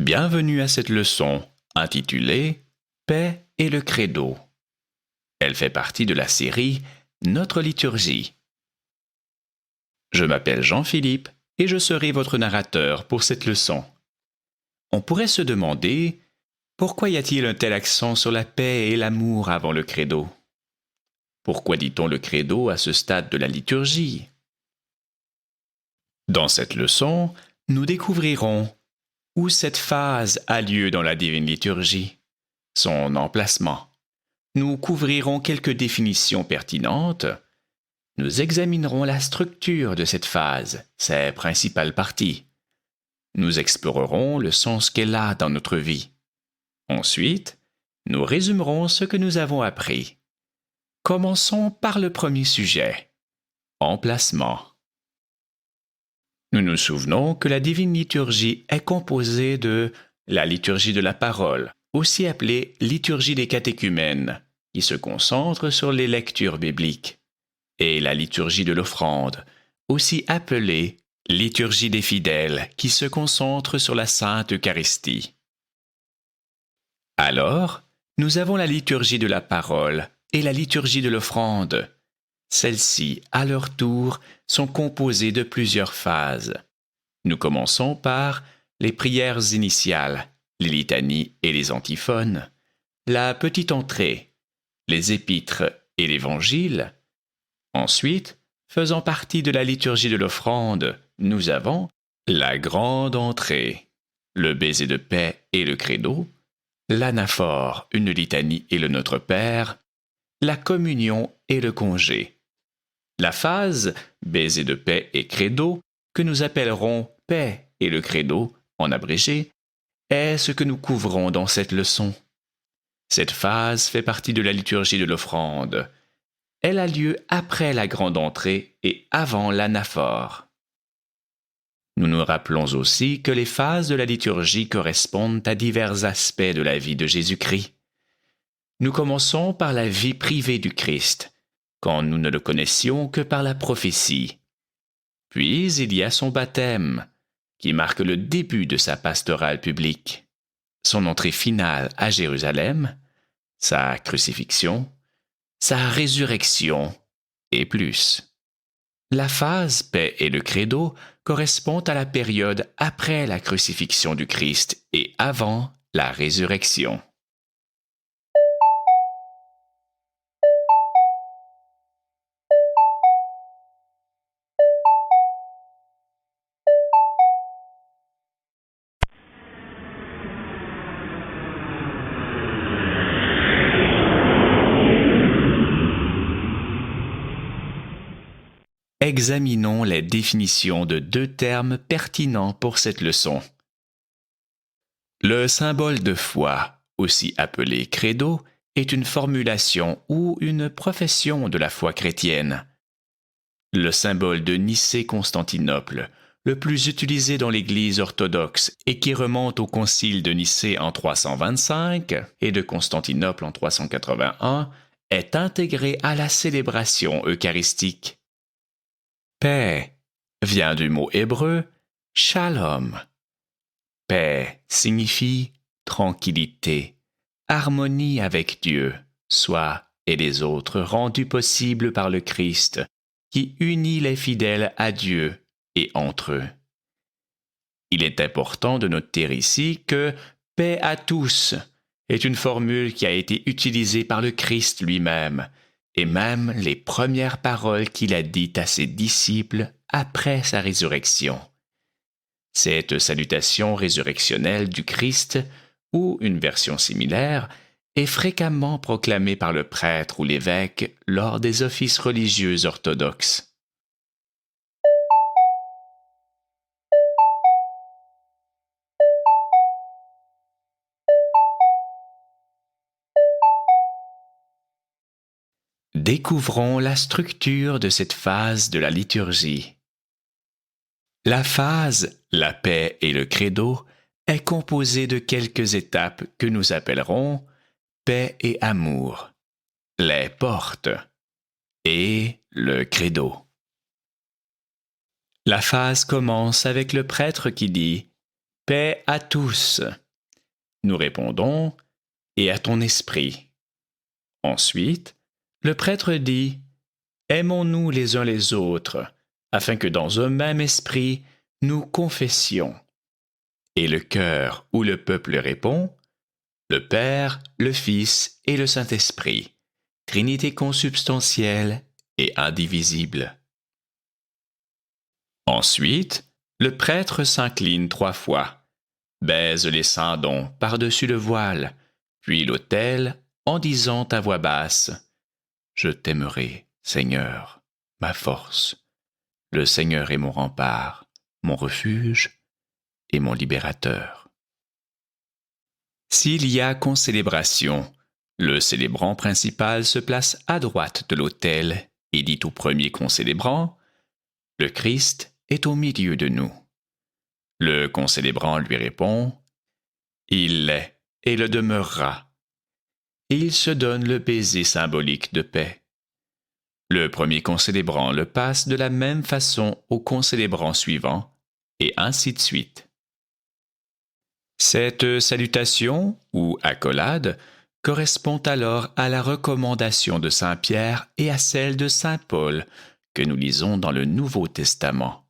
Bienvenue à cette leçon intitulée Paix et le Credo. Elle fait partie de la série Notre liturgie. Je m'appelle Jean-Philippe et je serai votre narrateur pour cette leçon. On pourrait se demander pourquoi y a-t-il un tel accent sur la paix et l'amour avant le Credo? Pourquoi dit-on le Credo à ce stade de la liturgie? Dans cette leçon, nous découvrirons où cette phase a lieu dans la divine liturgie, son emplacement. Nous couvrirons quelques définitions pertinentes. Nous examinerons la structure de cette phase, ses principales parties. Nous explorerons le sens qu'elle a dans notre vie. Ensuite, nous résumerons ce que nous avons appris. Commençons par le premier sujet, emplacement. Nous nous souvenons que la divine liturgie est composée de la liturgie de la parole, aussi appelée liturgie des catéchumènes, qui se concentre sur les lectures bibliques, et la liturgie de l'offrande, aussi appelée liturgie des fidèles, qui se concentre sur la Sainte Eucharistie. Alors, nous avons la liturgie de la parole et la liturgie de l'offrande. Celles-ci, à leur tour, sont composées de plusieurs phases. Nous commençons par les prières initiales, les litanies et les antiphones, la petite entrée, les épîtres et l'évangile. Ensuite, faisant partie de la liturgie de l'offrande, nous avons la grande entrée, le baiser de paix et le credo, l'anaphore, une litanie et le Notre Père, la communion et le congé. La phase baiser de paix et credo, que nous appellerons paix et le credo en abrégé, est ce que nous couvrons dans cette leçon. Cette phase fait partie de la liturgie de l'offrande. Elle a lieu après la grande entrée et avant l'anaphore. Nous nous rappelons aussi que les phases de la liturgie correspondent à divers aspects de la vie de Jésus-Christ. Nous commençons par la vie privée du Christ, quand nous ne le connaissions que par la prophétie. Puis il y a son baptême, qui marque le début de sa pastorale publique, son entrée finale à Jérusalem, sa crucifixion, sa résurrection et plus. La phase paix et le credo correspond à la période après la crucifixion du Christ et avant la résurrection. Examinons les définitions de deux termes pertinents pour cette leçon. Le symbole de foi, aussi appelé credo, est une formulation ou une profession de la foi chrétienne. Le symbole de Nicée-Constantinople, le plus utilisé dans l'Église orthodoxe et qui remonte au concile de Nicée en 325 et de Constantinople en 381, est intégré à la célébration eucharistique. Paix vient du mot hébreu shalom. Paix signifie tranquillité, harmonie avec Dieu, soi et les autres rendus possibles par le Christ, qui unit les fidèles à Dieu et entre eux. Il est important de noter ici que paix à tous est une formule qui a été utilisée par le Christ lui-même, et même les premières paroles qu'il a dites à ses disciples après sa résurrection. Cette salutation résurrectionnelle du Christ, ou une version similaire, est fréquemment proclamée par le prêtre ou l'évêque lors des offices religieux orthodoxes. Découvrons la structure de cette phase de la liturgie. La phase, la paix et le credo est composée de quelques étapes que nous appellerons paix et amour, les portes et le credo. La phase commence avec le prêtre qui dit Paix à tous. Nous répondons, et à ton esprit. Ensuite, le prêtre dit, aimons-nous les uns les autres, afin que dans un même esprit, nous confessions. Et le chœur ou le peuple répond, le Père, le Fils et le Saint-Esprit, Trinité consubstantielle et indivisible. Ensuite, le prêtre s'incline 3 fois, baise les cendons par-dessus le voile, puis l'autel, en disant à voix basse, « Je t'aimerai, Seigneur, ma force. Le Seigneur est mon rempart, mon refuge et mon libérateur. » S'il y a concélébration, le célébrant principal se place à droite de l'autel et dit au premier concélébrant, « Le Christ est au milieu de nous. » Le concélébrant lui répond, « Il l'est et le demeurera. » Et il se donne le baiser symbolique de paix. Le premier concélébrant le passe de la même façon au concélébrant suivant, et ainsi de suite. Cette salutation, ou accolade, correspond alors à la recommandation de saint Pierre et à celle de saint Paul que nous lisons dans le Nouveau Testament.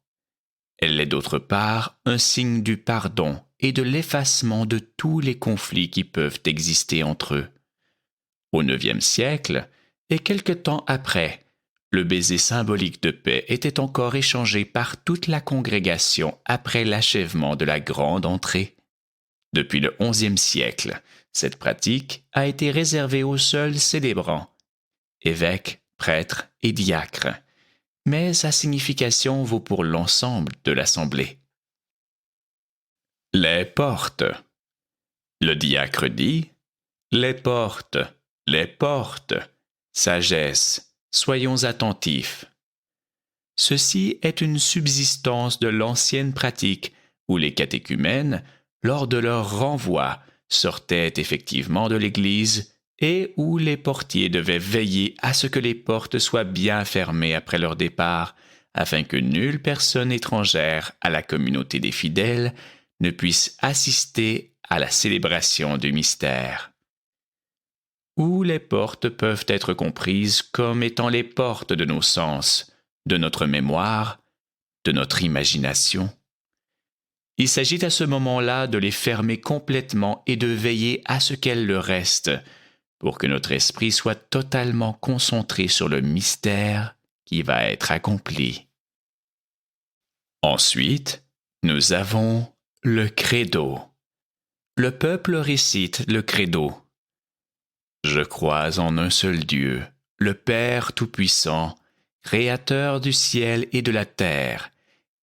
Elle est d'autre part un signe du pardon et de l'effacement de tous les conflits qui peuvent exister entre eux. Au IXe siècle, et quelque temps après, le baiser symbolique de paix était encore échangé par toute la congrégation après l'achèvement de la grande entrée. Depuis le XIe siècle, cette pratique a été réservée aux seuls célébrants, évêques, prêtres et diacres, mais sa signification vaut pour l'ensemble de l'assemblée. Les portes. Le diacre dit « Les portes, les portes, sagesse, soyons attentifs. » Ceci est une subsistance de l'ancienne pratique où les catéchumènes, lors de leur renvoi, sortaient effectivement de l'Église et où les portiers devaient veiller à ce que les portes soient bien fermées après leur départ, afin que nulle personne étrangère à la communauté des fidèles ne puisse assister à la célébration du mystère. Où les portes peuvent être comprises comme étant les portes de nos sens, de notre mémoire, de notre imagination. Il s'agit à ce moment-là de les fermer complètement et de veiller à ce qu'elles le restent, pour que notre esprit soit totalement concentré sur le mystère qui va être accompli. Ensuite, nous avons le credo. Le peuple récite le credo. Je crois en un seul Dieu, le Père Tout-Puissant, Créateur du ciel et de la terre,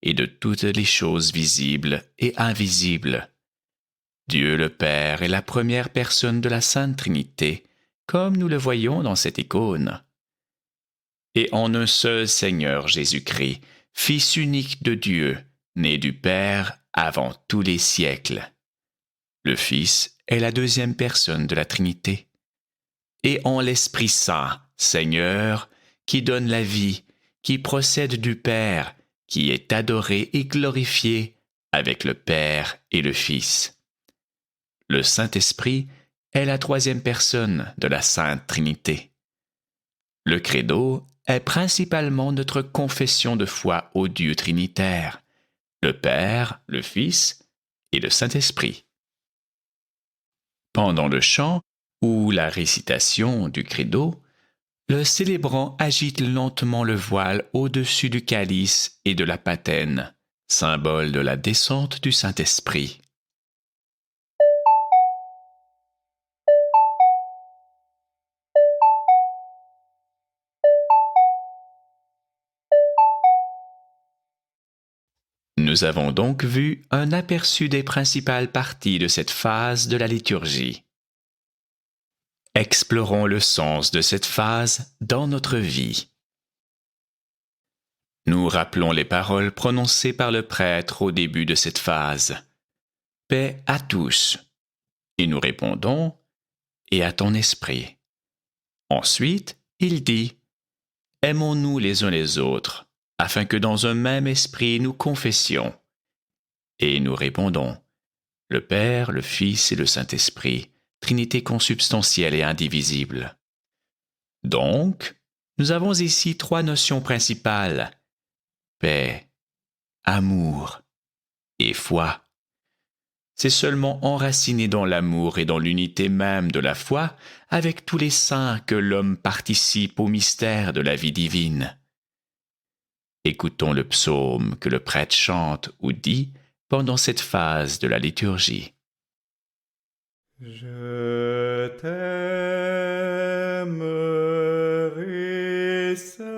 et de toutes les choses visibles et invisibles. Dieu le Père est la première personne de la Sainte Trinité, comme nous le voyons dans cette icône. Et en un seul Seigneur Jésus-Christ, Fils unique de Dieu, né du Père avant tous les siècles. Le Fils est la deuxième personne de la Trinité. Et en l'Esprit Saint, Seigneur, qui donne la vie, qui procède du Père, qui est adoré et glorifié avec le Père et le Fils. Le Saint-Esprit est la troisième personne de la Sainte Trinité. Le credo est principalement notre confession de foi au Dieu trinitaire, le Père, le Fils et le Saint-Esprit. Pendant le chant ou la récitation du credo, le célébrant agite lentement le voile au-dessus du calice et de la patène, symbole de la descente du Saint-Esprit. Nous avons donc vu un aperçu des principales parties de cette phase de la liturgie. Explorons le sens de cette phase dans notre vie. Nous rappelons les paroles prononcées par le prêtre au début de cette phase. « Paix à tous » et nous répondons « et à ton esprit ». Ensuite, il dit « Aimons-nous les uns les autres, afin que dans un même esprit nous confessions ». Et nous répondons le Père, le Fils et le Saint-Esprit, Trinité consubstantielle et indivisible. Donc, nous avons ici trois notions principales: paix, amour et foi. C'est seulement enraciné dans l'amour et dans l'unité même de la foi avec tous les saints que l'homme participe au mystère de la vie divine. Écoutons le psaume que le prêtre chante ou dit pendant cette phase de la liturgie. Je t'aimerai, Seigneur,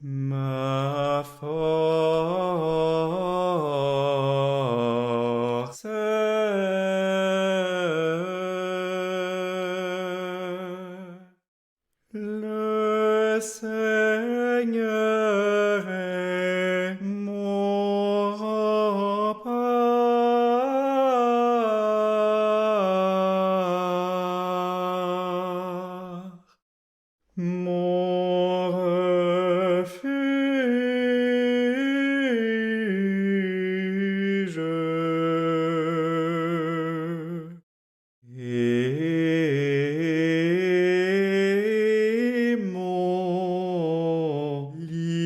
ma force. Le Seigneur est mon rempart, mon refuge et mon libérateur.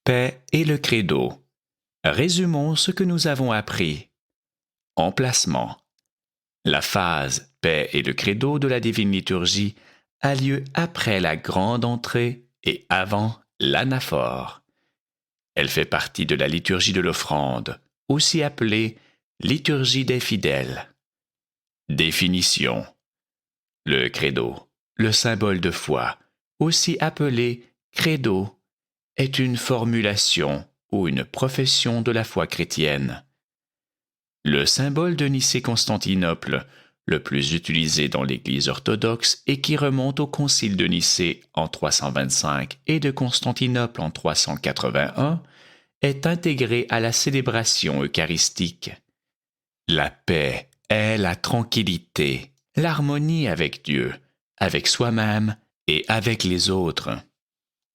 Paix et le credo. Résumons ce que nous avons appris. Emplacement. La phase paix et le credo de la divine liturgie a lieu après la grande entrée et avant l'anaphore. Elle fait partie de la liturgie de l'offrande, aussi appelée liturgie des fidèles. Définition. Le credo, le symbole de foi, aussi appelé credo, est une formulation ou une profession de la foi chrétienne. Le symbole de Nicée-Constantinople, le plus utilisé dans l'Église orthodoxe et qui remonte au Concile de Nicée en 325 et de Constantinople en 381, est intégré à la célébration eucharistique. La paix est la tranquillité, l'harmonie avec Dieu, avec soi-même et avec les autres.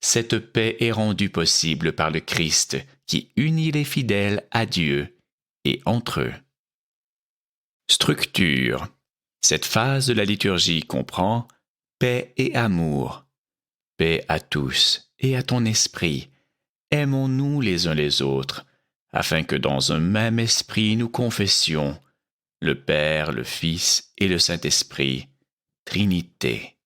Cette paix est rendue possible par le Christ qui unit les fidèles à Dieu et entre eux. Structure. Cette phase de la liturgie comprend paix et amour. Paix à tous et à ton esprit. Aimons-nous les uns les autres, afin que dans un même esprit nous confessions le Père, le Fils et le Saint-Esprit, Trinité.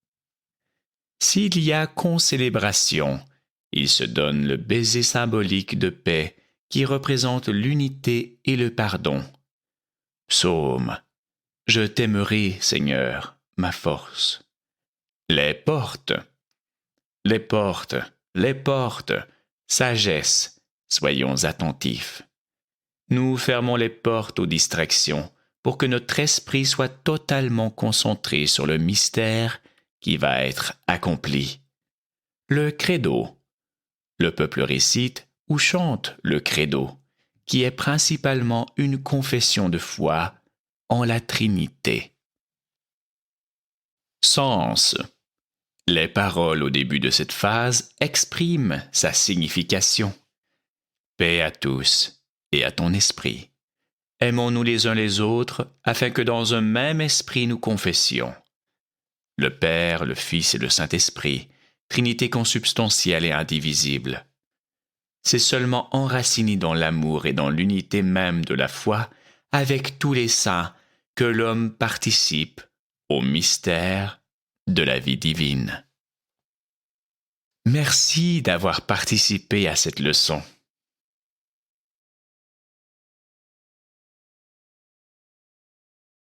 S'il y a concélébration, il se donne le baiser symbolique de paix qui représente l'unité et le pardon. Psaume. Je t'aimerai, Seigneur, ma force. Les portes. Les portes, les portes. Sagesse, soyons attentifs. Nous fermons les portes aux distractions pour que notre esprit soit totalement concentré sur le mystère qui va être accompli. Le credo. Le peuple récite ou chante le credo, qui est principalement une confession de foi en la Trinité. Sens. Les paroles au début de cette phase expriment sa signification. Paix à tous et à ton esprit. Aimons-nous les uns les autres afin que dans un même esprit nous confessions le Père, le Fils et le Saint-Esprit, Trinité consubstantielle et indivisible. C'est seulement enraciné dans l'amour et dans l'unité même de la foi avec tous les saints que l'homme participe au mystère de la vie divine. Merci d'avoir participé à cette leçon.